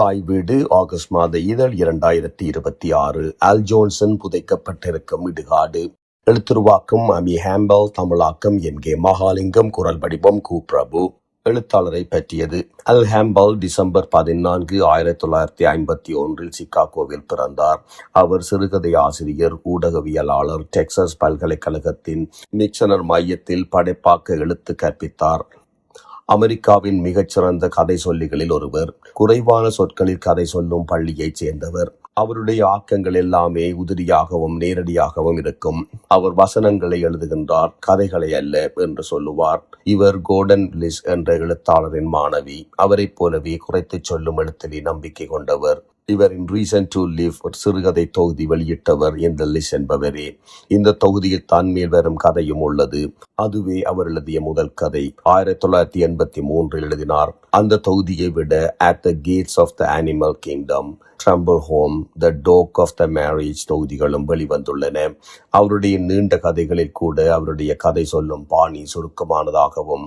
தாய் வீடு ஆகஸ்ட் மாத இதழ் 2026. அல் ஜோன்சன் புதைக்கப்பட்டிருக்கும் இடுகாடு. எழுத்துருவாக்கம் அமி ஹேம்பல். தமிழாக்கம் என்கே மகாலிங்கம். குரல் வடிவம் கு பிரபு. எழுத்தாளரை பற்றியது. அல் ஹேம்பல் டிசம்பர் 14, 1951 சிகாகோவில் பிறந்தார். அவர் சிறுகதை ஆசிரியர், ஊடகவியலாளர். டெக்சாஸ் பல்கலைக்கழகத்தின் மிக்சனர் மையத்தில் படைப்பாக்க எழுத்து கற்பித்தார். அமெரிக்காவின் மிகச்சிறந்த கதை சொல்லிகளில் ஒருவர். குறைவான சொற்களில் கதை சொல்லும் பள்ளியைச் சேர்ந்தவர். அவருடைய ஆக்கங்கள் எல்லாமே உதிரியாகவும் நேரடியாகவும் இருக்கும். அவர் வசனங்களை எழுதுகின்றார், கதைகளை அல்ல என்று சொல்லுவார். இவர் கோர்டன் லிஸ் என்ற எழுத்தாளரின் மாணவி. அவரைப் போலவே குறைத்துச் சொல்லும் எழுத்திலே நம்பிக்கை கொண்டவர். இவரின் ரீசன் டு லிவ் சிறுகதை தொகுதி வெளியிட்டவர் இந்த லிஸ் என்பவரே. இந்த தொகுதியில் தான் மேல் வரும் கதையும் உள்ளது. அதுவே அவர் எழுதிய முதல் கதை. 1983 எழுதினார். அந்த தொகுதியை விட at the gates of the animal kingdom, tumble home, the dog of the marriage தொகுதிகளும் வெளிவந்துள்ளன. அவருடைய நீண்ட கதைகளில் கூட அவருடைய கதை சொல்லும் பாணி சுருக்கமானதாகவும்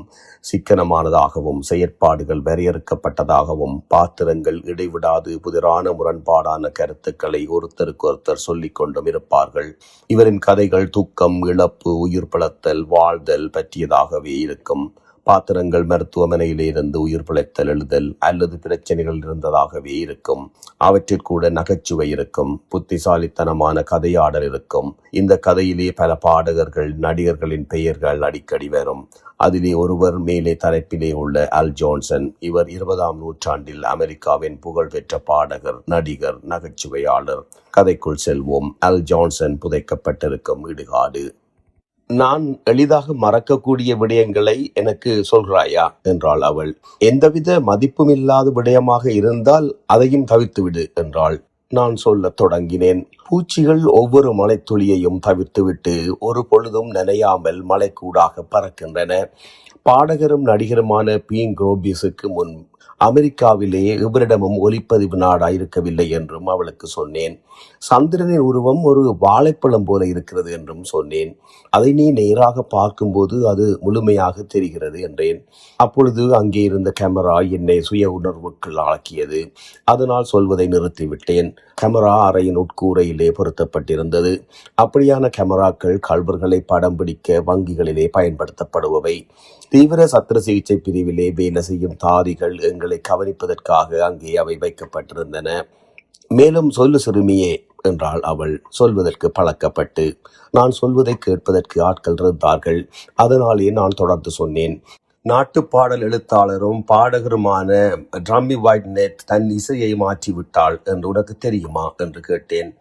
சிக்கனமானதாகவும், செயற்பாடுகள் வரையறுக்கப்பட்டதாகவும், பாத்திரங்கள் இடைவிடாது புதிரான முரண்பாடான கருத்துக்களை ஒருத்தருக்கொருத்தர் சொல்லிக் கொண்டும் இருப்பார்கள். இவரின் கதைகள் துக்கம், இழப்பு, உயிர் பிழைத்தல், வாழ்தல் பற்றியதாகவே இருக்கும். பாத்திரங்கள் மருத்துவமனையிலிருந்து உயிர் பிழைத்தல் எழுதல் அல்லது பிரச்சனைகள் இருந்ததாகவே இருக்கும். அவற்றிற்கூட நகைச்சுவை இருக்கும். புத்திசாலித்தனமான கதையாடல் இருக்கும். இந்த கதையிலே பல பாடகர்கள், நடிகர்களின் பெயர்கள் அடிக்கடி வரும். அதிலே ஒருவர் மேலே தலைப்பிலே உள்ள அல் ஜோன்சன். இவர் 20ஆம் நூற்றாண்டில் அமெரிக்காவின் புகழ்பெற்ற பாடகர், நடிகர், நகைச்சுவையாளர். கதைக்குள் செல்வோம். அல் ஜோன்சன் புதைக்கப்பட்டிருக்கும் இடுகாடு. நான் எளிதாக மறக்கக்கூடிய விடயங்களை எனக்கு சொல்கிறாயா என்றாள் அவள். எந்தவித மதிப்புமில்லாத விடயமாக இருந்தால் அதையும் தவிர்த்துவிடு என்றாள். நான் சொல்லத் தொடங்கினேன். பூச்சிகள் ஒவ்வொரு மழைத்துளியையும் தவிர்த்துவிட்டு ஒரு பொழுதும் நனையாமல் மலைக்கூடாக பறக்கின்றன. பாடகரும் நடிகருமான பீன் குரோபிஸுக்கு முன் அமெரிக்காவிலே எவரிடமும் ஒலிப்பதிவு நாடாயிருக்கவில்லை என்றும் அவளுக்கு சொன்னேன். சந்திரனின் உருவம் ஒரு வாழைப்பழம் போல இருக்கிறது என்றும் சொன்னேன். அதை நீ நேராக பார்க்கும்போது அது முழுமையாக தெரிகிறது என்றேன். அப்பொழுது அங்கே இருந்த கேமரா என்னை சுய உணர்வுக்குள் ஆக்கியது. அதனால் சொல்வதை நிறுத்திவிட்டேன். கேமரா அறையின் உட்கூரையிலே பொருத்தப்பட்டிருந்தது. அப்படியான கேமராக்கள் கள்வர்களை படம் பிடிக்க வங்கிகளிலே பயன்படுத்தப்படுபவை. தீவிர சத்திர சிகிச்சை பிரிவிலே வேலை செய்யும் தாதிகள் எங்களை கவனிப்பதற்காக அங்கே அவை வைக்கப்பட்டிருந்தன. மேலும் சொல்லு சிறுமியே என்றாள் அவள், சொல்வதற்கு பழக்கப்பட்டு. நான் சொல்வதை கேட்பதற்கு ஆட்கள் இருந்தார்கள். அதனாலே நான் தொடர்ந்து சொன்னேன். நாட்டுப்பாடல் எழுத்தாளரும் பாடகருமான ட்ரம்மி வைட்நெட் தன் இசையை மாற்றிவிட்டாள் என்று உனக்கு தெரியுமா என்று கேட்டேன்.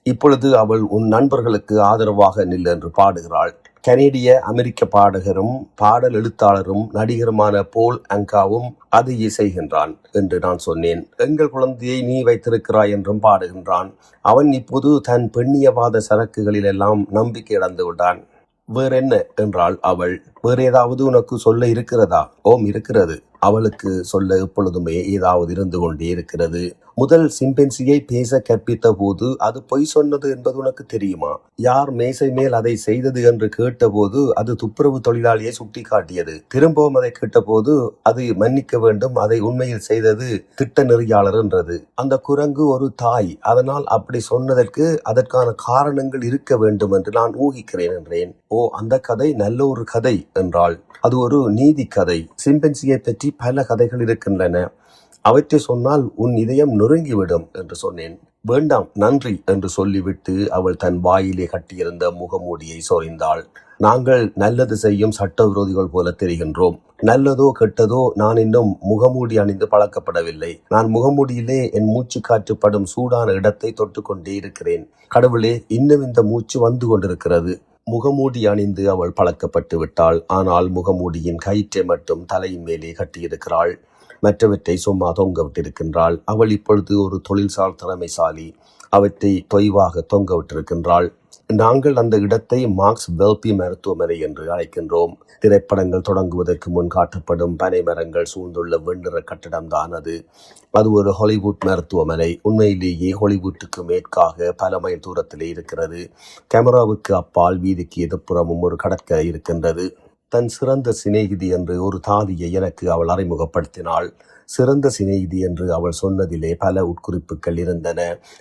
இப்பொழுது அவள் உன் நண்பர்களுக்கு ஆதரவாக நில் என்று பாடுகிறாள். கனேடிய அமெரிக்க பாடகரும் பாடல் எழுத்தாளரும் நடிகருமான போல் அங்காவும் அதையே செய்கின்றான் என்று நான் சொன்னேன். எங்கள் குழந்தையை நீ வைத்திருக்கிறாய் என்றும் பாடுகின்றான். அவன் இப்போது தன் பெண்ணியவாத சரக்குகளில் எல்லாம் நம்பிக்கை இழந்து விட்டான். வேறென்ன என்றாள் அவள். வேறு ஏதாவது உனக்கு சொல்ல இருக்கிறதா? ஓம், இருக்கிறது. அவளுக்கு சொல்ல எப்பொழுதுமே ஏதாவது இருந்து கொண்டே இருக்கிறது. முதல் சிம்பன்சியை பேச கற்பித்த போது அது பொய் சொன்னது என்பது உனக்கு தெரியுமா? யார் மேசை மேல் அதை செய்தது என்று கேட்டபோது அது துப்புரவு தொழிலாளியை சுட்டி காட்டியது. திரும்பவும் அதை கேட்டபோது அது மன்னிக்க வேண்டும், அதை உண்மையில் செய்தது திட்ட நெறியாளர் என்றது. அந்த குரங்கு ஒரு தாய், அதனால் அப்படி சொன்னதற்கு அதற்கான காரணங்கள் இருக்க வேண்டும் என்று நான் ஊகிக்கிறேன் என்றேன். ஓ, அந்த கதை நல்ல ஒரு கதை என்றாள். அது ஒரு நீதி கதை. சிம்பன்சியை பற்றி பல கதைகள் இருக்கின்றன. அவற்றை சொன்னால் உன் இதயம் நொறுங்கிவிடும் என்று சொன்னேன். வேண்டாம், நன்றி என்று சொல்லிவிட்டு அவள் தன் வாயிலே கட்டியிருந்த முகமூடியை சொரிந்தாள். நாங்கள் நல்லது செய்யும் சட்டவிரோதிகள் போல தெரிகின்றோம். நல்லதோ கெட்டதோ, நான் இன்னும் முகமூடி அணிந்து பழக்கப்படவில்லை. நான் முகமூடியிலே என் மூச்சு காற்றுப்படும் சூடான இடத்தை தொட்டுக்கொண்டே இருக்கிறேன். கடவுளே, இன்னும் இந்த மூச்சு வந்து கொண்டிருக்கிறது. முகமூடி அணிந்து அவள் பழக்கப்பட்டு விட்டாள். ஆனால் முகமூடியின் கயிற்றை மட்டும் தலையின் மேலே கட்டியிருக்கிறாள். மற்றவற்றை சும்மா தொங்க விட்டிருக்கின்றாள். அவள் இப்பொழுது ஒரு தொழில்சார் திறமைசாலி. அவற்றை தொய்வாக தொங்க விட்டிருக்கின்றாள். நாங்கள் அந்த இடத்தை மார்க்ஸ் வெல்பி மருத்துவமனை என்று அழைக்கின்றோம். திரைப்படங்கள் தொடங்குவதற்கு முன் காட்டப்படும் பனை மரங்கள் சூழ்ந்துள்ள வெண்ணிற கட்டிடம்தான் அது. அது ஒரு ஹாலிவுட் மருத்துவமனை. உண்மையிலேயே ஹாலிவுட்டுக்கு மேற்காக பல மைல் தூரத்திலே இருக்கிறது. கேமராவுக்கு அப்பால் வீதிக்கு எதிர்ப்புறமும் ஒரு கடற்கரை இருக்கின்றது. தன் சிறந்த சிநேகிதி என்று ஒரு தாதியை எனக்கு அவள் அறிமுகப்படுத்தினாள். சிறந்த சிநேகிதி என்று அவள் சொன்னதிலே பல உட்குறிப்புகள் இருந்தன.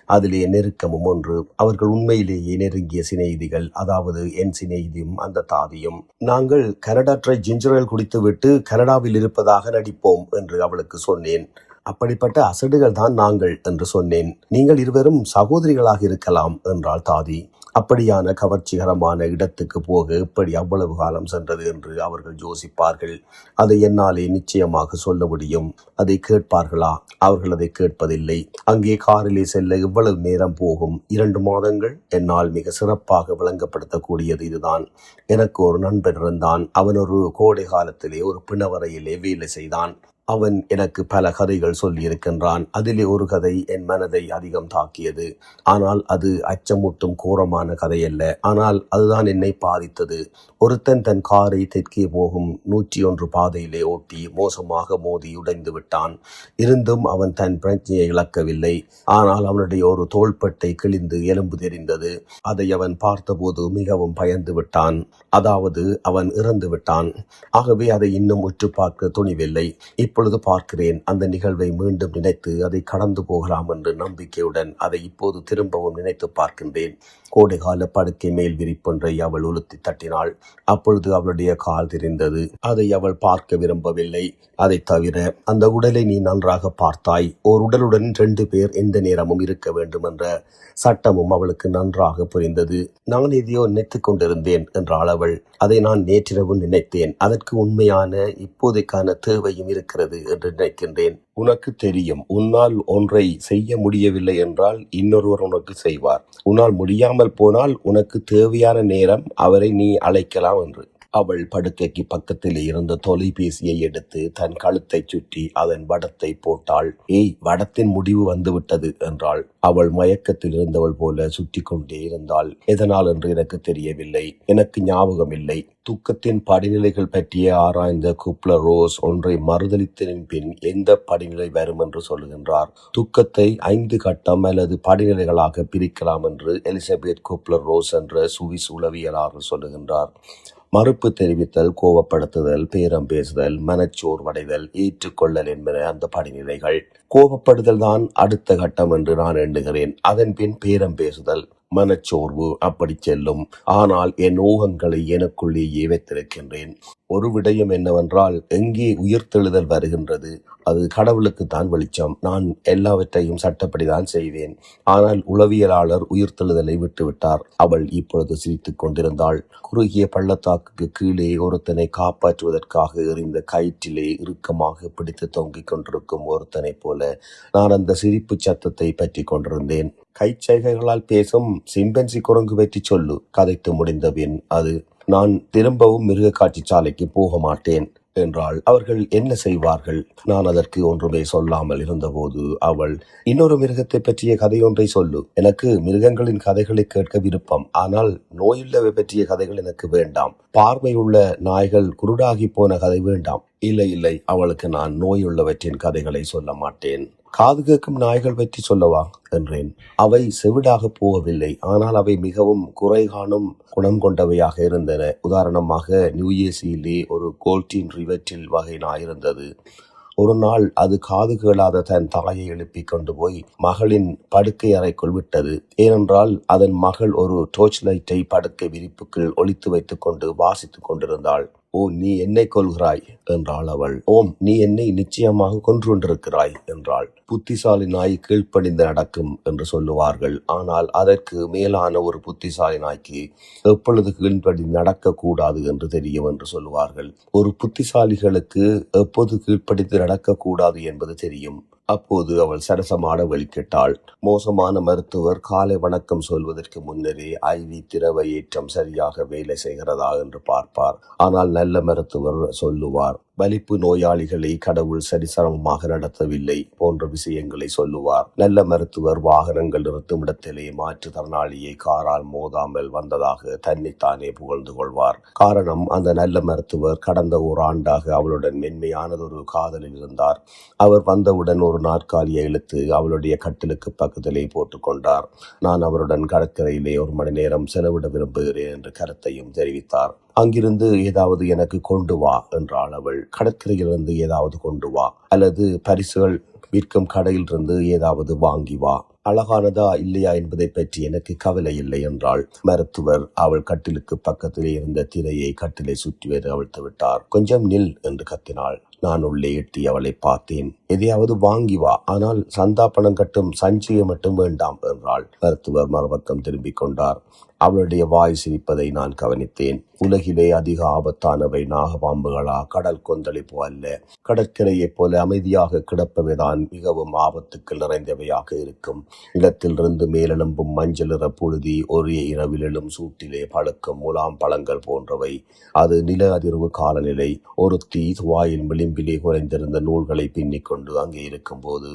அதிலே நெருக்கமும் ஒன்று. அவர்கள் உண்மையிலேயே நெருங்கிய சிநேகிதிகள், அதாவது என் சிநேகிதியும் அந்த தாதியும். நாங்கள் கனடா ட்ரை ஜிஞ்சர் குடித்துவிட்டு கனடாவில் இருப்பதாக நடிப்போம் என்று அவளுக்கு சொன்னேன். அப்படிப்பட்ட அசடுகள் தான் நாங்கள் என்று சொன்னேன். நீங்கள் இருவரும் சகோதரிகளாக இருக்கலாம் என்றாள் தாதி. அப்படியான கவர்ச்சிகரமான இடத்துக்கு போக எப்படி அவ்வளவு காலம் சென்றது என்று அவர்கள் யோசிப்பார்கள். அதை என்னாலே நிச்சயமாக சொல்ல முடியும். அதை கேட்பார்களா? அவர்கள் அதை கேட்பதில்லை. அங்கே காரிலே செல்ல இவ்வளவு நேரம் போகும்? 2 மாதங்கள். என்னால் மிக சிறப்பாக விளங்கப்படுத்தக்கூடியது இதுதான். எனக்கு ஒரு நண்பன் இருந்தான். அவன் ஒரு கோடை காலத்திலே ஒரு பிணவரையிலே வேலை செய்தான். அவன் எனக்கு பல கதைகள் சொல்லியிருக்கின்றான். அதிலே ஒரு கதை என் மனதை அதிகம் தாக்கியது. ஆனால் அது அச்சமூட்டும் கோரமான கதையல்ல. ஆனால் அதுதான் என்னை பாதித்தது. ஒருத்தன் தன் காரை தெற்கே போகும் 101 பாதையிலே ஓட்டி மோசமாக மோதி உடைந்து விட்டான். இருந்தும் அவன் தன் பிரச்சனையை இழக்கவில்லை. ஆனால் அவனுடைய ஒரு தோள்பட்டை கிழிந்து எலும்பு தெரிந்தது. அதை அவன் பார்த்தபோது மிகவும் பயந்து விட்டான். அதாவது அவன் இறந்து விட்டான். ஆகவே அதை இன்னும் உற்று பார்க்க துணிவில்லை. இப்பொழுது பார்க்கிறேன். அந்த நிகழ்வை மீண்டும் நினைத்து அதை கடந்து போகலாம் என்று நம்பிக்கையுடன் அதை இப்போது திரும்பவும் நினைத்து பார்க்கின்றேன். கோடைகால படுக்கை மேல் விரிப்பொன்றை அவள் உளுத்தி தட்டினாள். அப்பொழுது அவளுடைய கால் தெரிந்தது. அதை அவள் பார்க்க விரும்பவில்லை. அதை தவிர அந்த உடலை நீ நன்றாக பார்த்தாய். ஓர் உடலுடன் 2 பேர் எந்த நேரமும் இருக்க வேண்டும் என்ற சட்டமும் அவளுக்கு நன்றாக புரிந்தது. நான் எதையோ நினைத்துக் கொண்டிருந்தேன் என்றாள் அவள். அதை நான் நேற்றிரவு நினைத்தேன். அதற்கு உண்மையான இப்போதைக்கான தேவையும் இருக்கிறது என்று நினைக்கின்றேன். உனக்கு தெரியும், உன்னால் ஒன்றை செய்ய முடியவில்லை என்றால் இன்னொருவர் உனக்கு செய்வார். உன்னால் முடியாமல் போனால் உனக்கு தேவையான நேரம் அவரை நீ அழைக்கலாம் என்று. அவள் படுக்கைக்கு பக்கத்தில் இருந்த தொலைபேசியை எடுத்து தன் கழுத்தை சுற்றி அதன் வடத்தை போட்டாள். ஏய், வடத்தின் முடிவு வந்துவிட்டது என்றாள். அவள் மயக்கத்தில் இருந்தவள் போல சுற்றி கொண்டே இருந்தாள். எதனால் என்று எனக்கு தெரியவில்லை. எனக்கு ஞாபகம் இல்லை. தூக்கத்தின் படிநிலைகள் பற்றிய ஆராய்ந்த குப்லர்-ரோஸ் ஒன்றை மறுதளித்தலின் பின் எந்த படிநிலை வரும் என்று சொல்லுகின்றார். தூக்கத்தை 5 கட்டம் அல்லது படிநிலைகளாக பிரிக்கலாம் என்று எலிசபெத் குப்லர்-ரோஸ் என்ற சுவிஸ் உளவியலாளர் சொல்லுகின்றார். மறுப்பு தெரிவித்தல், கோபப்படுத்துதல், பேரம் பேசுதல், மனச்சோர்வடைதல், ஏற்றுக்கொள்ளல் என்பன அந்த படிநிலைகள். கோபப்படுதல் தான் அடுத்த கட்டம் என்று நான் எண்ணுகிறேன். அதன் பின் பேரம் பேசுதல், மனச்சோர்வு அப்படி செல்லும். ஆனால் என் ஊகங்களை எனக்குள்ளேயே வைத்திருக்கின்றேன். ஒரு விடயம் என்னவென்றால், எங்கே உயிர்த்தெழுதல் வருகின்றது? அது கடவுளுக்கு தான் வெளிச்சம். நான் எல்லாவற்றையும் சட்டப்படிதான் செய்வேன். ஆனால் உளவியலாளர் உயிர்த்தெழுதலை விட்டுவிட்டார். அவள் இப்பொழுது சிரித்துக் கொண்டிருந்தாள். குறுகிய பள்ளத்தாக்குக்கு கீழே ஒருத்தனை காப்பாற்றுவதற்காக எறிந்த கயிற்றிலே இறுக்கமாக பிடித்து தொங்கிக் கொண்டிருக்கும் ஒருத்தனை போல நான் அந்த சிரிப்பு சத்தத்தை பற்றி கொண்டிருந்தேன். கைச்சைகைகளால் பேசும் சிம்பன்சி குரங்கு பற்றி சொல்லு. கதைத்து முடிந்த பின் அது, நான் திரும்பவும் மிருக காட்சி சாலைக்கு போக மாட்டேன் என்றாள். அவர்கள் என்ன செய்வார்கள்? நான் அதற்கு ஒன்றுமே சொல்லாமல் இருந்தபோது அவள், இன்னொரு மிருகத்தை பற்றிய கதையொன்றை சொல்லு. எனக்கு மிருகங்களின் கதைகளை கேட்க விருப்பம். ஆனால் நோயுள்ளவை பற்றிய கதைகள் எனக்கு வேண்டாம். பார்வை உள்ள நாய்கள் குருடாகி போன கதை வேண்டாம். இல்லை, அவளுக்கு நான் நோயுள்ளவற்றின் கதைகளை சொல்ல மாட்டேன். காது கேட்கும் நாய்கள் பற்றி சொல்லவா என்றேன். அவை செவிடாக போகவில்லை. ஆனால் அவை மிகவும் குறை காணும் குணம் கொண்டவையாக இருந்தன. உதாரணமாக, நியூயேசியிலே ஒரு கோல்டின் ரிவெட்டில் வகை நாய் இருந்தது. ஒரு நாள் அது காது கேளாத தன் தாயை எழுப்பி கொண்டு போய் மகளின் படுக்கை அறைக்குள் விட்டது. ஏனென்றால் அதன் மகள் ஒரு டோர்ச் லைட்டை படுக்கை விரிப்புக்குள் ஒளித்து வைத்துக் கொண்டு வாசித்துக் கொண்டிருந்தாள். ஓ, நீ என்னை கொல்கிறாய் என்றாள் அவள். ஓம், நீ என்னை நிச்சயமாக கொன்று கொண்டிருக்கிறாய் என்றாள். புத்திசாலி நாய் கீழ்ப்படிந்து நடக்கும் என்று சொல்லுவார்கள். ஆனால் அதற்கு மேலான ஒரு புத்திசாலி நாய்க்கு எப்பொழுது கீழ்ப்படிந்து நடக்கக்கூடாது என்று தெரியும் என்று சொல்லுவார்கள். ஒரு புத்திசாலிகளுக்கு எப்போது கீழ்ப்படிந்து நடக்கக்கூடாது என்பது தெரியும். அப்போது அவள் சரசமாட வெளிக்கிட்டாள். மோசமான மருத்துவர் காலை வணக்கம் சொல்வதற்கு முன்னரே IV திரவ ஏற்றம் சரியாக வேலை செய்கிறதா என்று பார்ப்பார். ஆனால் நல்ல மருத்துவர் சொல்லுவார், வலிப்பு நோயாளிகளை கடவுள் சரிசமமாக நடத்தவில்லை போன்ற விஷயங்களை சொல்லுவார். நல்ல மருத்துவர் வாகனங்கள் நிறுத்தும் இடத்திலே மாற்றுத்திறனாளியை காரால் மோதாமல் வந்ததாக தன்னைத்தானே புகழ்ந்து கொள்வார். காரணம், அந்த நல்ல மருத்துவர் கடந்த 1 ஆண்டாக அவளுடன் மென்மையானதொரு காதலில் இருந்தார். அவர் வந்தவுடன் ஒரு நாற்காலியை இழுத்து அவளுடைய கட்டிலுக்கு பக்கத்திலே போட்டுக்கொண்டார். நான் அவருடன் கடற்கரையிலே 1 மணி நேரம் செலவிட விரும்புகிறேன் என்று கருத்தையும் தெரிவித்தார். அங்கிருந்து ஏதாவது எனக்கு கொண்டு வா என்றாள் அவள். கடற்கரையிலிருந்து ஏதாவது கொண்டு வா, அல்லது பரிசுகள் விற்கும் கடையிலிருந்து ஏதாவது வாங்கி வா. அழகானதா இல்லையா என்பதை பற்றி எனக்கு கவலை இல்லை என்றாள். மருத்துவர் அவள் கட்டிலுக்கு பக்கத்திலே இருந்த திரையை கட்டிலை சுற்றி வர அவிழ்த்து விட்டார். கொஞ்சம் நில் என்று கத்தினாள். நான் உள்ளே எட்டி அவளை பார்த்தேன். எதையாவது வாங்கி வா, ஆனால் சந்தா பணம் கட்டும் சஞ்சியை மட்டும் வேண்டாம் என்றாள். மருத்துவர் மறுபக்கம் திரும்பிக் கொண்டார். அவளுடைய வாய் சிரிப்பதை நான் கவனித்தேன். உலகிலே அதிக ஆபத்தானவை நாகபாம்புகளா, கடல் கொந்தளிப்போ அல்ல. கடற்கரையைப் போல அமைதியாக கிடப்பவைதான் மிகவும் ஆபத்துக்கள் நிறைந்தவையாக இருக்கும். நிலத்திலிருந்து மேலெழும்பும் மஞ்சள் நிற புழுதி, ஒரே இரவில் எழும் சூட்டிலே பழுக்கும் முலாம் பழங்கள் போன்றவை. அது நில அதிர்வு காலநிலை. ஒருத்தி வாயில் விளிம்பிலே குறைந்திருந்த நூல்களை பின்னிக்கொண்டு அங்கே இருக்கும்போது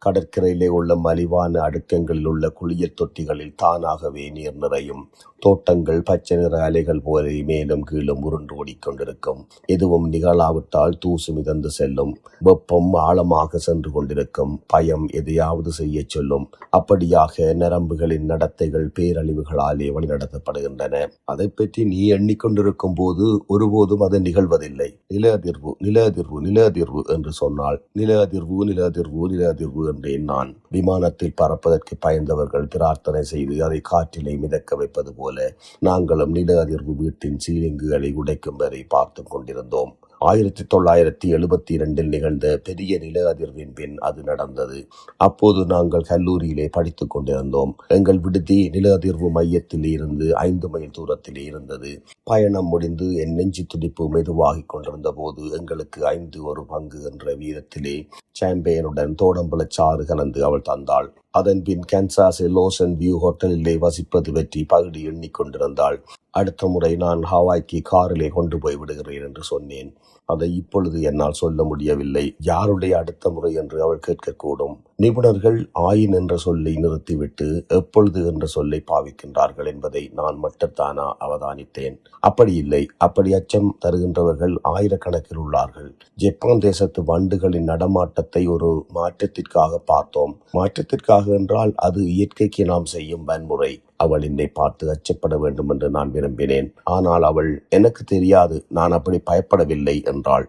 கடற்கரையிலே உள்ள மலிவான அடுக்கங்களில் உள்ள குளியல் தொட்டிகளில் தானாகவே நீர் நிறையும். தோட்டங்கள் பச்சை நிற அலைகள் போல மேலும் கீழும் உருண்டு ஓடிக்கொண்டிருக்கும். எதுவும் நிகழாவிட்டால் தூசு மிதந்து செல்லும். வெப்பம் ஆழமாக சென்று கொண்டிருக்கும். பயம் எதையாவது செய்ய சொல்லும். அப்படியாக நரம்புகளின் நடத்தைகள் பேரழிவுகளாலே வழிநடத்தப்படுகின்றன. அதை பற்றி நீ எண்ணிக்கொண்டிருக்கும் போது ஒருபோதும் அது நிகழ்வதில்லை. நில அதிர்வு, நில அதிர்வு, நில அதிர்வு என்று சொன்னால் நில அதிர்வு, நில அதிர்வு, நில அதிர்வு என்றேன் நான். விமானத்தில் பறப்பதற்கு பயந்தவர்கள் பிரார்த்தனை செய்து அதை காற்றிலே மிதக்க வைப்பது போல நாங்களும் நில அதிர்வு வீட்டின் சீலிங்குகளை உடைக்கும் வரை பார்த்து கொண்டிருந்தோம். 1972 நிகழ்ந்த பெரிய நில அதிர்வின் பின் அது நடந்தது. அப்போது நாங்கள் கல்லூரியிலே படித்துக் கொண்டிருந்தோம். எங்கள் விடுதி நில அதிர்வு மையத்திலே இருந்து 5 மைல் தூரத்திலே இருந்தது. பயணம் முடிந்து என் நெஞ்சு துடிப்பு மெதுவாகிக் கொண்டிருந்த போது எங்களுக்கு 5/1 என்ற வீதத்திலே சாம்பேனுடன் தோடம்பழச்சாறு கலந்து அவள் தந்தாள். அதன் பின் கேன்சாஸில் லோசன் வியூ ஹோட்டலிலே வசிப்பது பற்றி பகுதி எண்ணிக்கொண்டிருந்தாள். அடுத்த முறை நான் ஹவாய்க்கு காரிலே கொண்டு போய் விடுகிறேன் என்று சொன்னேன். அதை இப்பொழுது என்னால் சொல்ல முடியவில்லை. யாருடைய அடுத்த முறை என்று அவள் கேட்கக்கூடும். நிபுணர்கள் ஆயின் என்ற சொல்லை நிறுத்திவிட்டு எப்பொழுது என்ற சொல்லை பாவிக்கின்றார்கள் என்பதை நான் மட்டும்தானா அவதானித்தேன். அப்படி இல்லை. அப்படி அச்சம் தருகின்றவர்கள் ஆயிரக்கணக்கில் உள்ளார்கள். ஜப்பான் தேசத்து வண்டுகளின் நடமாட்டத்தை ஒரு மாற்றத்திற்காக பார்த்தோம். மாற்றத்திற்காக என்றால் அது இயற்கைக்கு நாம் செய்யும் வன்முறை. அவள் என்னை பார்த்து அச்சப்பட வேண்டும் என்று நான் விரும்பினேன். ஆனால் அவள் எனக்கு தெரியாது, நான் அப்படி பயப்படவில்லை என்றாள்.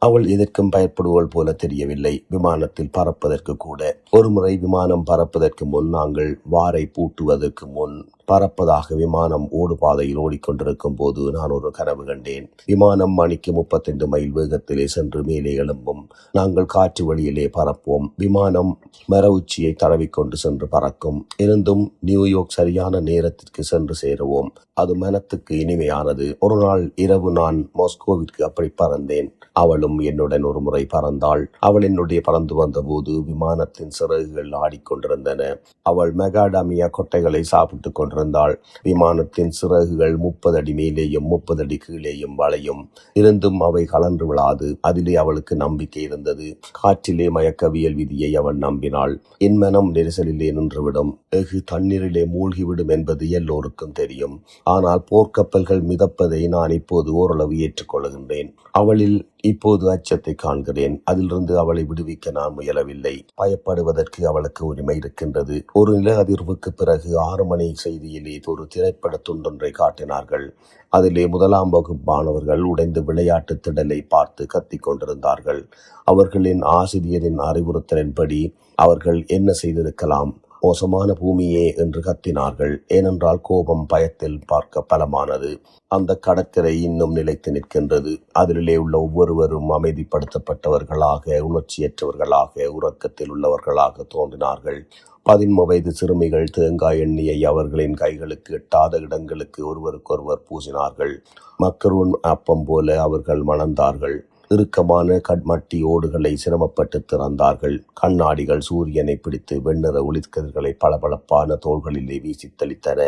அவள் எதற்கும் பயப்படுவள் போல தெரியவில்லை. விமானத்தில் பறப்பதற்கு கூட. ஒருமுறை விமானம் பறப்பதற்கு முன் நாங்கள் வாரை பூட்டுவதற்கு முன் பறப்பதாக விமானம் ஓடுபாதையில் ஓடிக்கொண்டிருக்கும் போது நான் ஒரு கனவு கண்டேன். விமானம் மணிக்கு 35 மைல் வேகத்திலே சென்று மேலே எழும்பும். நாங்கள் காற்று வழியிலே பறப்போம். விமானம் மர உச்சியை தடவிக்கொண்டு சென்று பறக்கும். இருந்தும் நியூயார்க் சரியான நேரத்திற்கு சென்று சேருவோம். அது மனத்துக்கு இனிமையானது. ஒரு நாள் இரவு நான் மாஸ்கோவிற்கு அப்படி பறந்தேன். அவளும் என்னுடன் ஒரு முறை பறந்தாள். அவள் என்னுடைய பறந்து வந்தபோது விமானத்தின் சிறகுகள் ஆடிக்கொண்டிருந்தன. அவள் மெகாடாமியா கொட்டைகளை சாப்பிட்டுக் கொண்டிருந்தாள். விமானத்தின் சிறகுகள் 30 அடி மேலேயும் 30 அடி கீழேயும் வளையும். இருந்தும் அவை கலன்று விழாது. அதிலே அவளுக்கு நம்பிக்கை இருந்தது. காற்றிலே மயக்கவியல் விதியை அவள் நம்பினாள். என் மனம் நெரிசலிலே நின்றுவிடும். வெகு தண்ணீரிலே மூழ்கிவிடும் என்பது எல்லோருக்கும் தெரியும். ஆனால் போர்க்கப்பல்கள் மிதப்பதை நான் இப்போது ஓரளவு ஏற்றுக்கொள்கின்றேன். அவளில் இப்போது அச்சத்தை காண்கிறேன். அதிலிருந்து அவளை விடுவிக்க நான் முயலவில்லை. பயப்படுவதற்கு அவளுக்கு உரிமை இருக்கின்றது. ஒரு நில அதிர்வுக்கு பிறகு 6 மணி செய்தியிலே ஒரு திரைப்பட துண்டொன்றை காட்டினார்கள். அதிலே 1ஆம் வகுப்பு மாணவர்கள் உடைந்து விளையாட்டு திடலை பார்த்து கத்திக் கொண்டிருந்தார்கள். அவர்களின் ஆசிரியரின் அறிவுறுத்தலின்படி அவர்கள் என்ன செய்திருக்கலாம்? மோசமான பூமியே என்று கத்தினார்கள். ஏனென்றால் கோபம் பயத்தில் பார்க்க பலமானது. அந்த கடற்கரை இன்னும் நிலைத்து நிற்கின்றது. அதிலே உள்ள ஒவ்வொருவரும் அமைதிப்படுத்தப்பட்டவர்களாக, உணர்ச்சியற்றவர்களாக, உறக்கத்தில் உள்ளவர்களாக தோன்றினார்கள். 13 வயது சிறுமிகள் தேங்காய் எண்ணெயை அவர்களின் கைகளுக்கு எட்டாத இடங்களுக்கு ஒருவருக்கொருவர் பூசினார்கள். மக்கரூன் அப்பம் போல அவர்கள் மணந்தார்கள். இறுக்கமான கட்மட்டி ஓடுகளை சிரமப்பட்டு திறந்தார்கள். கண்ணாடிகள் சூரியனை பிடித்து வெண்ணிற ஒளிக்கதிர்களை பளபளப்பான தோள்களிலே வீசி தெளித்தன.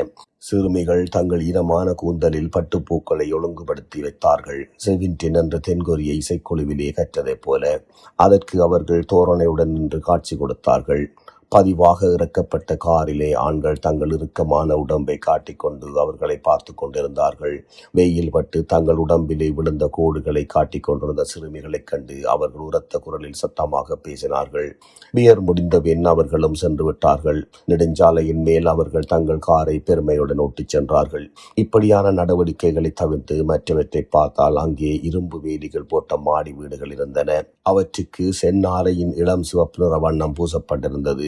சிறுமிகள் தங்கள் ஈரமான கூந்தலில் பட்டுப்பூக்களை ஒழுங்குபடுத்தி வைத்தார்கள். செவின்டின் என்ற தென்கொரிய இசைக்குழுவிலே கற்றதைப் போல. அதற்கு அவர்கள் தோரணையுடன் நின்று காட்சி கொடுத்தார்கள். பதிவாக இறக்கப்பட்ட காரிலே ஆண்கள் தங்கள் இறுக்கமான உடம்பை காட்டிக்கொண்டு அவர்களை பார்த்து கொண்டிருந்தார்கள். வெயில் பட்டு தங்கள் உடம்பிலே விழுந்த கோடுகளை காட்டிக் கொண்டிருந்த சிறுமிகளைக் கண்டு அவர்கள் உரத்த குரலில் சத்தமாக பேசினார்கள். பியர் முடிந்தபின் அவர்களும் சென்று விட்டார்கள். நெடுஞ்சாலையின் மேல் அவர்கள் தங்கள் காரை பெருமையுடன் ஓட்டிச் சென்றார்கள். இப்படியான நடவடிக்கைகளை தவிர்த்து மற்றவற்றை பார்த்தால் அங்கே இரும்பு வேலிகள் போட்ட மாடி வீடுகள் இருந்தன. அவற்றுக்கு செந்நாரையின் இளம் சிவப்பு நிற வண்ணம் பூசப்பட்டிருந்தது.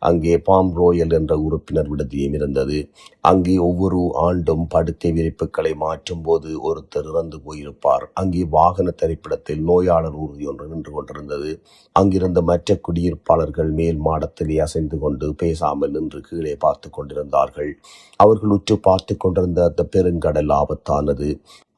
அங்கே பாம் ரோயல் என்ற உறுப்பினர் விடுதியும் இருந்தது. அங்கே ஒவ்வொரு ஆண்டும் படுக்கை விரிப்புகளை மாற்றும் போது ஒருத்தர் இறந்து போயிருப்பார். அங்கே வாகன திரைப்படத்தில் நோயாளர் ஊர்தி ஒன்று நின்று கொண்டிருந்தது. அங்கிருந்த மற்ற குடியிருப்பாளர்கள் மேல் மாடத்திலே அசைந்து கொண்டு பேசாமல் நின்று கீழே பார்த்து கொண்டிருந்தார்கள். அவர்கள் உற்று பார்த்து கொண்டிருந்த அந்த பெருங்கடல் ஆபத்தானது.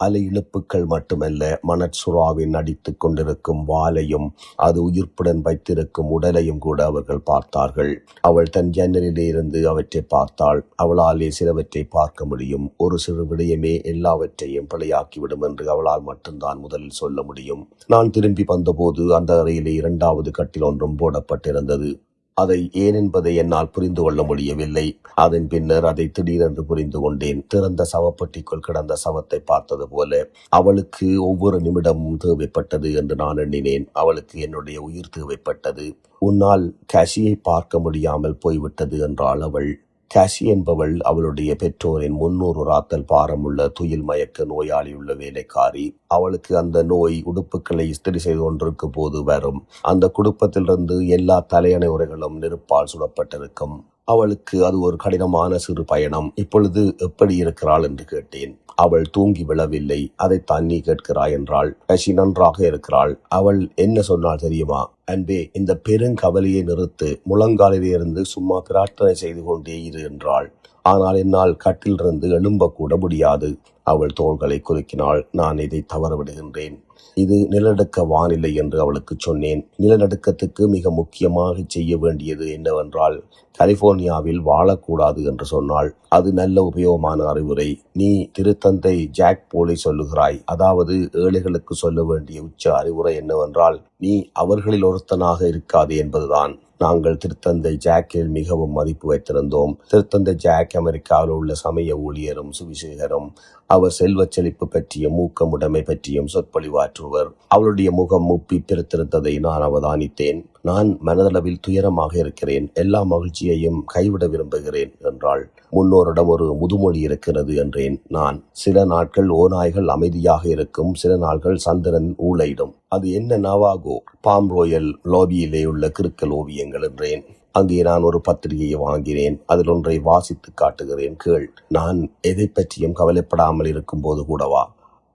அலை இழுப்புகள் மட்டுமல்ல, மணற்சுறாவின் அடித்துக் கொண்டிருக்கும் வாலையும் அது உயிர்ப்புடன் வைத்திருக்கும் உடலையும் கூட அவர்கள் பார்த்தார்கள். அவள் தன் ஜன்னலிலே இருந்து அவற்றை பார்த்தாள். அவளாலே சிலவற்றை பார்க்க முடியும். ஒரு சிறு விடயமே எல்லாவற்றையும் பிழையாக்கிவிடும் என்று அவளால் மட்டும்தான் முதலில் சொல்ல முடியும். நான் திரும்பி வந்தபோது அந்த அறையிலே 2வது கட்டில் ஒன்றும் போடப்பட்டிருந்தது. அதை ஏன் என்பதை என்னால் புரிந்து கொள்ள முடியவில்லை. அதன் பின்னர் அதை திடீரென்று புரிந்து கொண்டேன். திறந்த சவப்பெட்டிக்குள் கிடந்த சவத்தை பார்த்தது போல அவளுக்கு ஒவ்வொரு நிமிடமும் தேவைப்பட்டது என்று நான் எண்ணினேன். அவளுக்கு என்னுடைய உயிர் தேவைப்பட்டது. உன்னால் கேஷியை பார்க்க முடியாமல் போய்விட்டது என்றாள் அவள். கேஷி என்பவள் அவளுடைய பெற்றோரின் 300 ராத்தல் பாரமுள்ள துயில் மயக்க நோயாளியுள்ள வேலைக்காரி. அவளுக்கு அந்த நோய் உடுப்புகளை இஸ்திரி செய்து கொண்டிருக்கும் போது வரும். அந்த குடும்பத்திலிருந்து எல்லா தலையணை உரைகளும் நெருப்பால் சுடப்பட்டிருக்கும். அவளுக்கு அது ஒரு கடினமான சிறு பயணம். இப்பொழுது எப்படி இருக்கிறாள் என்று கேட்டேன். அவள் தூங்கி விழவில்லை. அதைத்தான் நீ கேட்கிறாய் என்றாள். கேஷி நன்றாக இருக்கிறாள். அவள் என்ன சொன்னாள் தெரியுமா? அன்பே, இந்த பெருங்கவலையை நிறுத்து. முழங்காலிலிருந்து சும்மா பிரார்த்தனை செய்து கொண்டே இரு என்றாள். ஆனால் என்னால் கட்டிலிருந்து எழும்பக்கூட முடியாது. அவள் தோள்களை குலுக்கினாள். நான் இதை தவறவிடுகின்றேன். இது நிலநடுக்க வானிலை என்று அவளுக்கு சொன்னேன். நிலநடுக்கத்துக்கு மிக முக்கியமாக செய்ய வேண்டியது என்னவென்றால் கலிபோர்னியாவில் வாழக்கூடாது என்று சொன்னாள். அது நல்ல உபயோகமான அறிவுரை. நீ திருத்தந்தை ஜாக் போலை சொல்லுகிறாய். அதாவது ஏழைகளுக்கு சொல்ல வேண்டிய உச்ச அறிவுரை என்னவென்றால் நீ அவர்களில் ஒருத்தனாக இருக்காது என்பதுதான். நாங்கள் திருத்தந்தை ஜாக்கில் மிகவும் மதிப்பு வைத்திருந்தோம். திருத்தந்தை ஜாக் அமெரிக்காவில் உள்ள சமய ஊழியரும் சுவிசேகரும். அவர் செல்வச் செழிப்பு பற்றியும் மூக்கமுடைமை பற்றியும் சொற்பொழிவாற்றுவர். அவளுடைய முகம் முப்பி பிரித்திருந்ததை நான் அவதானித்தேன். நான் மனதளவில் துயரமாக இருக்கிறேன். எல்லா மகிழ்ச்சியையும் கைவிட விரும்புகிறேன் என்றாள். முன்னோரிடம் ஒரு முதுமொழி இருக்கிறது என்றேன் நான். சில நாட்கள் ஓநாய்கள் அமைதியாக இருக்கும், சில நாட்கள் சந்திரன் ஊளையிடும். அது என்ன நாவாகோ? பாம் ரோயல் லாபியிலே உள்ள கிறுக்கல் ஓவியங்கள் என்றேன். அங்கே நான் ஒரு பத்திரிகையை வாங்கினேன். அதில் ஒன்றை வாசித்து காட்டுகிறேன், கேள். நான் எதை பற்றியும் கவலைப்படாமல் இருக்கும் போது கூடவா?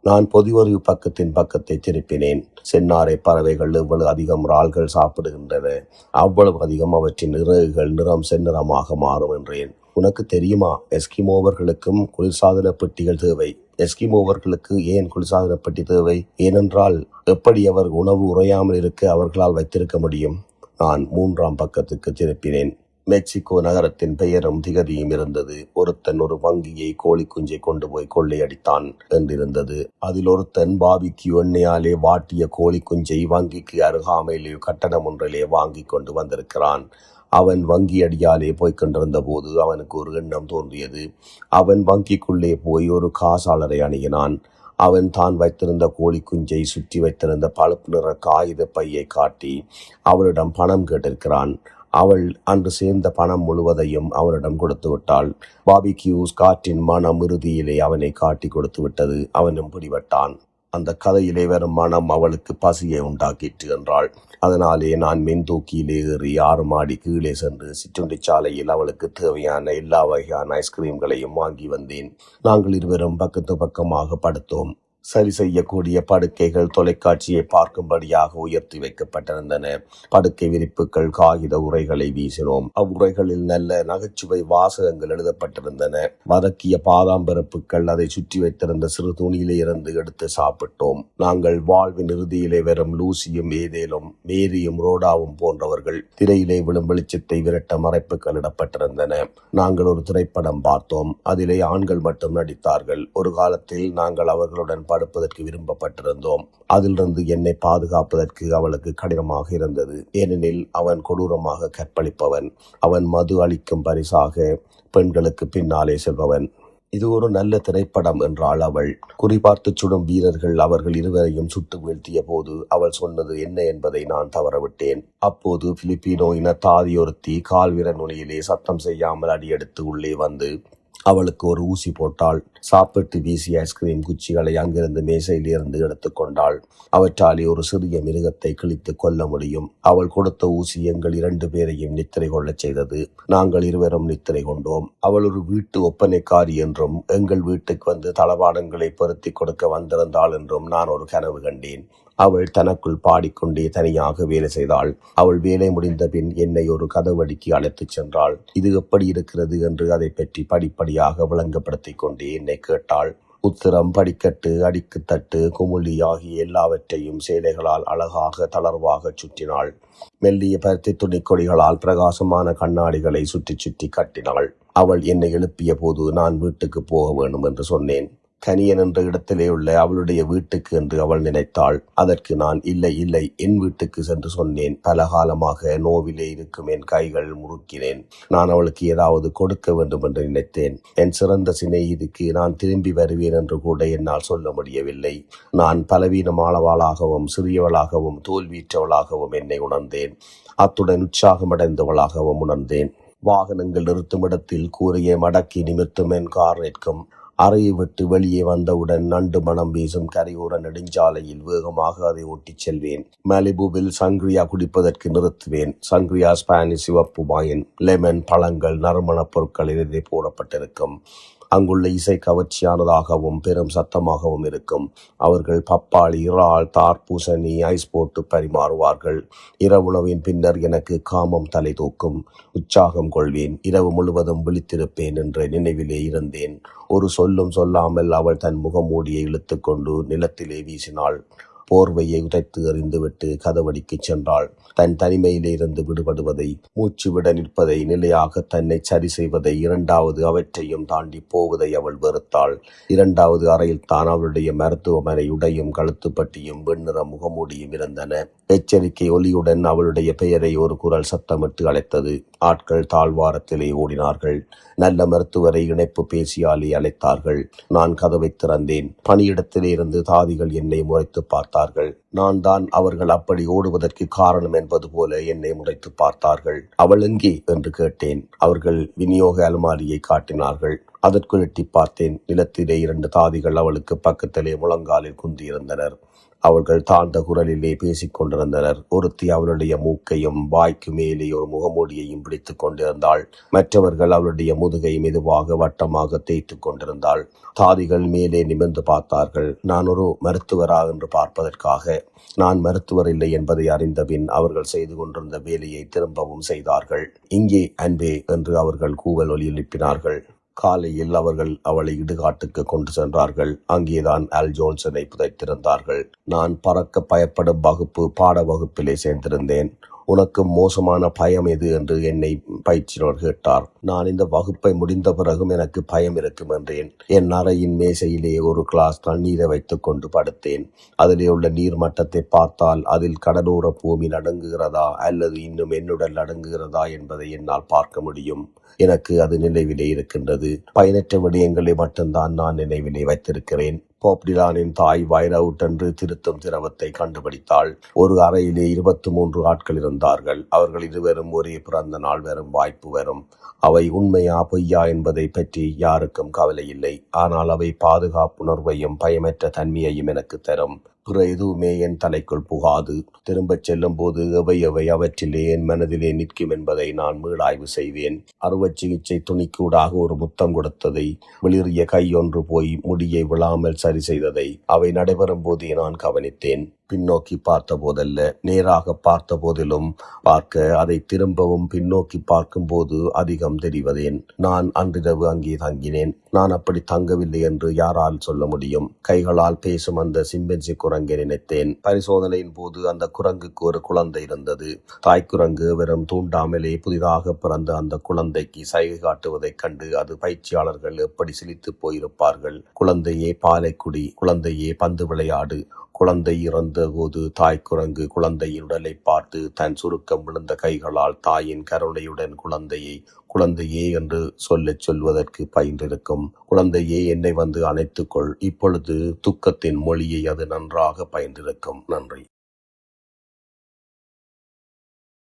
நான் பொதுவறிவு பக்கத்தின் பக்கத்தை திருப்பினேன். செந்நாரை பறவைகள் எவ்வளவு அதிகம் இறால்கள் சாப்பிடுகின்றன, அவ்வளவு அதிகம் அவற்றின் இறகுகள் நிறம் செந்நிறமாக மாறும் என்றேன். உனக்கு தெரியுமா, எஸ்கிமோவர்களுக்கும் குளிர்சாதன பெட்டிகள் தேவை. எஸ்கிமோவர்களுக்கு ஏன் குளிர்சாதன பெட்டி தேவை? ஏனென்றால் எப்படி அவர் உணவு உறையாமல் இருக்க அவர்களால் வைத்திருக்க முடியும்? நான் 3ஆம் பக்கத்துக்கு திருப்பினேன். மெக்சிகோ நகரத்தின் பெயரும் திகதியும் இருந்தது. ஒருத்தன் ஒரு வங்கியை கோழி குஞ்சை கொண்டு போய் கொள்ளையடித்தான் என்றிருந்தது. அதில் ஒருத்தன் பாபிக்கு எண்ணெயாலே வாட்டிய கோழி குஞ்சை வங்கிக்கு அருகாமையிலே கட்டணம் ஒன்றிலே வாங்கி கொண்டு வந்திருக்கிறான். அவன் வங்கி அடியாலே போய்கொண்டிருந்த போது அவனுக்கு ஒரு எண்ணம் தோன்றியது. அவன் வங்கிக்குள்ளே போய் ஒரு காசாளரை அணுகினான். அவன் தான் வைத்திருந்த கோழி குஞ்சை சுற்றி வைத்திருந்த பழுப்பு நிற காகித பையை காட்டி அவளிடம் பணம் கேட்டிருக்கிறான். அவள் அன்று சேர்ந்த பணம் முழுவதையும் அவனிடம் கொடுத்து விட்டாள். பாபிக்யூஸ் காற்றின் மனம் இறுதியிலே அவனை காட்டி கொடுத்து விட்டது. அவனும் பிடிபட்டான். அந்த கதையிலே வரும் மனம் அவளுக்கு பசியை உண்டாக்கிற்று என்றாள். அதனாலே நான் மின்தூக்கியிலே ஏறி 6 மாடி கீழே சென்று சிற்றுண்டி சாலையில் அவளுக்கு தேவையான எல்லா வகையான ஐஸ்கிரீம்களையும் வாங்கி வந்தேன். நாங்கள் இருவரும் பக்கத்து பக்கமாக படுத்தோம். சரி செய்யக்கூடிய படுக்கைகள் தொலைக்காட்சியை பார்க்கும்படியாக உயர்த்தி வைக்கப்பட்டிருந்தன. படுக்கை விரிப்புகள் காகித உரைகளை வீசினோம். அவ்வுரைகளில் நல்ல நகைச்சுவை வாசகங்கள் எழுதப்பட்டிருந்தன. வதக்கிய பாதாம் பருப்புகள் அதை சுற்றி வைத்திருந்த சிறு துணியிலே இருந்து எடுத்து சாப்பிட்டோம். நாங்கள் வாழ்வின் இறுதியிலே வரும் லூசியும் ஏதேலும் மேரியும் ரோடாவும் போன்றவர்கள். திரையிலே விழும் வெளிச்சத்தை விரட்ட மறைப்புகள் இடப்பட்டிருந்தன. நாங்கள் ஒரு திரைப்படம் பார்த்தோம். அதிலே ஆண்கள் மட்டும் நடித்தார்கள். ஒரு காலத்தில் நாங்கள் அவர்களுடன் படுப்பதற்கு விரும்பப்பட்டிருந்தோம். அதிலிருந்து என்னை பாதுகாப்பதற்கு அவளுக்கு கடினமாக இருந்தது. ஏனெனில் அவன் கொடூரமாக கற்பழிப்பவன். அவன் மது அளிக்கும் பரிசாக பெண்களுக்கு பின்னாலே செல்பவன். இது ஒரு நல்ல திரைப்படம் என்றாள் அவள். குறிபார்த்து சுடும் வீரர்கள் அவர்கள் இருவரையும் சுட்டு வீழ்த்திய போது அவள் சொன்னது என்ன என்பதை நான் தவறவிட்டேன். அப்போது பிலிப்பினோ இன தாதியொருத்தி கால்விரல் நுனியிலே சத்தம் செய்யாமல் அடியெடுத்து உள்ளே வந்து அவளுக்கு ஒரு ஊசி போட்டாள். சாப்பிட்டு வீசிய ஐஸ்கிரீம் குச்சிகளை அங்கிருந்து மேசையிலிருந்து எடுத்துக்கொண்டாள். அவற்றாலே ஒரு சிறிய மிருகத்தை கிழித்து கொல்ல முடியும். அவள் கொடுத்த ஊசி எங்கள் 2 பேரையும் நித்திரை கொள்ளச் செய்தது. நாங்கள் இருவரும் நித்திரை கொண்டோம். அவள் ஒரு வீட்டு ஒப்பனைக்காரி என்றும் எங்கள் வீட்டுக்கு வந்து தளவாடங்களை பொருத்தி கொடுக்க வந்திருந்தாள் என்றும் நான் ஒரு கனவு கண்டேன். அவள் தனக்குள் பாடிக்கொண்டே தனியாக வேலை செய்தாள். அவள் வேலை முடிந்த பின் என்னை ஒரு கதவடிக்கு அழைத்துச் சென்றாள். இது எப்படி இருக்கிறது என்று அதை பற்றி படிப்படியாக விளங்கப்படுத்திக் கொண்டே என்னை கேட்டாள். உத்திரம், படிக்கட்டு, அடிக்குத்தட்டு, குமுளி ஆகிய எல்லாவற்றையும் சேலைகளால் அழகாக தளர்வாக சுற்றினாள். மெல்லிய பருத்தி துணிக்கொடிகளால் பிரகாசமான கண்ணாடிகளை சுற்றி சுற்றி கட்டினாள். அவள் என்னை எழுப்பிய போது நான் வீட்டுக்கு போக வேண்டும் என்று சொன்னேன். கனியன் என்ற இடத்திலே உள்ள அவளுடைய வீட்டுக்கு என்று அவள் நினைத்தாள். அதற்கு நான் இல்லை இல்லை, என் வீட்டுக்கு சென்று சொன்னேன். பல காலமாக நோவிலே இருக்கும் என் கைகள் முறுக்கினேன். நான் அவளுக்கு ஏதாவது கொடுக்க வேண்டும் என்று நினைத்தேன். என் சிறந்த சிநேகிதிக்கு நான் திரும்பி வருவேன் என்று கூட என்னால் சொல்ல முடியவில்லை. நான் பலவீனமானவளாகவும் சிறியவளாகவும் தோல்வியற்றவளாகவும் என்னை உணர்ந்தேன். அத்துடன் உற்சாகமடைந்தவளாகவும் உணர்ந்தேன். வாகனங்கள் நிறுத்தும் இடத்தில் கூரையை மடக்கி நிமிர்த்தும் என் கார் நிற்கும். அறையை விட்டு வெளியே வந்தவுடன் நண்டு மனம் வீசும் கரையோர நெடுஞ்சாலையில் வேகமாக அதை ஓட்டிச் செல்வேன். மலிபுவில் சங்கிரியா குடிப்பதற்கு நிறுத்துவேன். சங்கிரியா ஸ்பானிஷ் சிவப்பு வாயின், லெமன், பழங்கள், நறுமணப் பொருட்கள் இதை போடப்பட்டிருக்கும். அங்குள்ள இசை கவர்ச்சியானதாகவும் பெரும் சத்தமாகவும் இருக்கும். அவர்கள் பப்பாளி, இறால், தார்பூசணி, ஐஸ் போட்டு பரிமாறுவார்கள். இரவுணவின் பின்னர் எனக்கு காமம் தலை தூக்கும். உற்சாகம் கொள்வேன். இரவு முழுவதும் விழித்திருப்பேன் என்ற நினைவிலே இருந்தேன். ஒரு சொல்லும் சொல்லாமல் அவள் தன் முகமூடியை இழுத்து கொண்டு நிலத்திலே வீசினாள். போர்வையை உதைத்து எறிந்துவிட்டு கதவடிக்கு சென்றாள். தன் தனிமையிலே இருந்து விடுபடுவதை, மூச்சு விட நிற்பதை, நிலையாக தன்னை சரி செய்வதை, 2வது அவற்றையும் தாண்டி போவதை அவள் வெறுத்தாள். 2வது அறையில் தான் அவளுடைய மருத்துவமனை உடையும் கழுத்துப்பட்டியும் வெண்ணிற முகமூடியும் இருந்தன. எச்சரிக்கை ஒலியுடன் அவளுடைய பெயரை ஒரு குரல் சத்தமிட்டு அழைத்தது. ஆட்கள் தாழ்வாரத்திலே ஓடினார்கள். நல்ல மருத்துவரை இணைப்பு பேசியாலே அழைத்தார்கள். நான் கதவை திறந்தேன். பணியிடத்திலே இருந்து தாதிகள் என்னை முறைத்து பார்த்தார்கள். நான் தான் அவர்கள் அப்படி ஓடுவதற்கு காரணம் என்பது போல என்னை முறைத்து பார்த்தார்கள். அவள் எங்கே என்று கேட்டேன். அவர்கள் விநியோக அலமாரியை காட்டினார்கள். அதற்குள் எட்டி பார்த்தேன். நிலத்திலே 2 தாதிகள் அவளுக்கு பக்கத்திலே முழங்காலில் குந்தியிருந்தனர். அவர்கள் தாழ்ந்த குரலிலே பேசிக் கொண்டிருந்தனர். ஒருத்தி அவளுடைய மூக்கையும் வாய்க்கு மேலே ஒரு முகமூடியையும் பிடித்துக் கொண்டிருந்தாள். மற்றவர்கள் அவளுடைய முதுகை மெதுவாக வட்டமாக தேய்த்து கொண்டிருந்தாள். தாதிகள் மேலே நிமிர்ந்து பார்த்தார்கள். நான் ஒரு மருத்துவரா என்று பார்ப்பதற்காக. நான் மருத்துவர் இல்லை என்பதை அறிந்தபின் அவர்கள் செய்து கொண்டிருந்த வேலையை திரும்பவும் செய்தார்கள். இங்கே அன்பே என்று அவர்கள் கூவல் ஒலி எழுப்பினார்கள். காலையில் அவர்கள் அவளை இடுகாட்டுக்கு கொண்டு சென்றார்கள். அங்கேதான் அல் ஜோன்சனை புதைத்திருந்தார்கள். நான் பறக்க பயப்படும் வகுப்பு பாட வகுப்பிலே சேர்ந்திருந்தேன். உனக்கு மோசமான பயம் எது என்று என்னை பயிற்சியாளர் கேட்டார். நான் இந்த வகுப்பை முடிந்த பிறகும் எனக்கு பயம் இருக்கும் என்றேன். என் அறையின் மேசையிலே ஒரு கிளாஸ் தண்ணீரை வைத்துக் கொண்டு படுத்தேன். அதிலே உள்ள நீர் மட்டத்தை பார்த்தால் அதில் கடலோர பூமி நடுங்குகிறதா அல்லது இன்னும் என்னுடன் நடுங்குகிறதா என்பதை என்னால் பார்க்க முடியும். எனக்கு அது நினைவிலே இருக்கின்றது. பயனற்ற விடயங்களை மட்டும்தான் நான் நினைவிலே வைத்திருக்கிறேன். பாப் டிலானின் தாய் வைரவுட் என்று திருத்தும் திரவத்தை கண்டுபிடித்தாள். ஒரு அறையிலே 23 ஆட்கள் இருந்தார்கள். அவர்கள் இருவரும் ஒரே பிறந்த நாள் வரும் வாய்ப்பு வரும். அவை உண்மையா பொய்யா என்பதை பற்றி யாருக்கும் கவலை இல்லை. ஆனால் அவை பாதுகாப்புணர்வையும் பயமற்ற தன்மையையும் எனக்கு தரும். பிற எதுவுமே என் தலைக்குள் புகாது. திரும்பச் செல்லும் போது எவை அவற்றிலே என் மனதிலே நிற்கும் என்பதை நான் மீளாய்வு செய்வேன். அறுவை சிகிச்சை துணிக்கூடாக ஒரு முத்தம் கொடுத்ததை, வெளிரிய கையொன்று போய் முடியை விழாமல் சரி செய்ததை அவை நடைபெறும் போதே நான் கவனித்தேன். பின்னோக்கி பார்த்த போதல்ல, நேராக பார்த்த போதிலும் பார்க்க அதை திரும்பவும் பின்னோக்கி பார்க்கும்போது அதிகம் தெரிவதேன்? நான் அன்றிரவு அங்கே தங்கினேன். நான் அப்படி தங்கவில்லை என்று யாரால் சொல்ல முடியும்? கைகளால் பேசும் அந்த சிம்பன்சி குரங்கை நினைத்தேன். பரிசோதனையின் போது அந்த குரங்குக்கு ஒரு குழந்தை இருந்தது. தாய்க்குரங்கு வெறும் தூண்டாமலே புதிதாக பிறந்த அந்த குழந்தைக்கு சைகை காட்டுவதைக் கண்டு அது பயிற்சியாளர்கள் எப்படி சிலித்து போயிருப்பார்கள். குழந்தையே பாலை குடி, குழந்தையே பந்து விளையாடு. குழந்தை இறந்த போது தாய்க்குரங்கு குழந்தையின் உடலை பார்த்து தன் சுருக்கம் விழுந்த கைகளால் தாயின் கருணையுடன் குழந்தையே என்று சொல்வதற்கு பயின்றிருக்கும். குழந்தையே, என்னை வந்து அணைத்துக்கொள். இப்பொழுது துக்கத்தின் மொழியை அது நன்றாக பயின்றிருக்கும். நன்றி.